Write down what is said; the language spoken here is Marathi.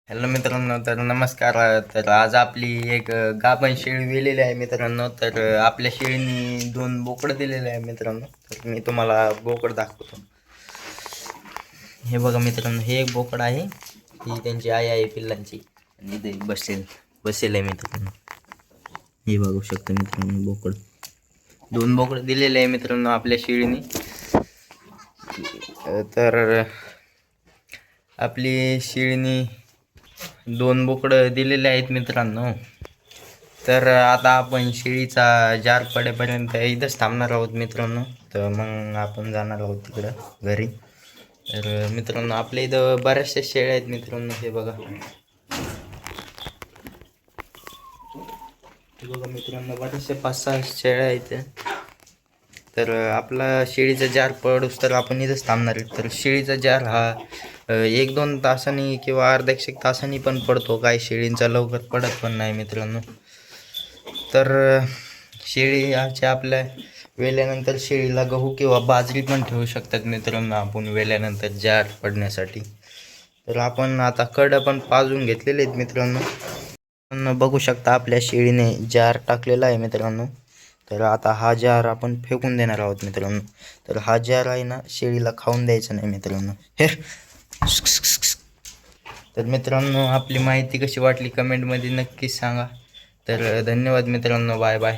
हॅलो मित्रांनो, तर नमस्कार. तर आज आपली एक गाभण शेळी दिलेली आहे मित्रांनो. तर आपल्या शेळीनी 2 बोकडं दिलेले आहे मित्रांनो. तर मी तुम्हाला बोकड दाखवतो. हे बघा मित्रांनो, हे एक बोकड आहे. ही त्यांची आई आहे पिल्लांची. आणि इथे बसेल आहे मित्रांनो. हे बघू शकता मित्रांनो, बोकड 2 बोकड दिलेले आहे मित्रांनो आपल्या शेळीनी. तर आपली शेळीनी 2 बोकडं दिलेले आहेत मित्रांनो. तर आता आपण शेळीचा जार पडेपर्यंत इथंच थांबणार आहोत मित्रांनो. तर मग आपण जाणार आहोत तिकडं घरी. तर मित्रांनो, आपल्या इथं बऱ्याचशा शेळ्या आहेत मित्रांनो. हे बघा मित्रांनो, बऱ्याचशा 5-6 शेळ्या आहेत. तर आपला शेळीचा जार पडूस तर आपण इथंच थांबणार आहे. तर शेळीचा जार हा 1-2 तासांनी किंवा अर्ध्या 1 तासांनी पण पडतो. काही शेळींचा लवकर पडत पण नाही मित्रांनो. तर शेळीच्या आपल्या वेल्यानंतर शेळीला गहू किंवा बाजरी पण ठेवू शकतात मित्रांनो आपण वेल्यानंतर जार पडण्यासाठी. तर आपण आता कडं पण पाजून घेतलेले आहेत मित्रांनो. बघू शकता आपल्या शेळीने जार टाकलेला आहे मित्रांनो. तर आता हा जार आपण फेकून देणार आहोत मित्रांनो. तर हा जार आहे ना, शेळीला खाऊन द्यायचा नाही मित्रांनो. हे तर मित्रांनो, आपली माहिती कशी वाटली कमेंटमध्ये नक्कीच सांगा. तर धन्यवाद मित्रांनो. Bye bye.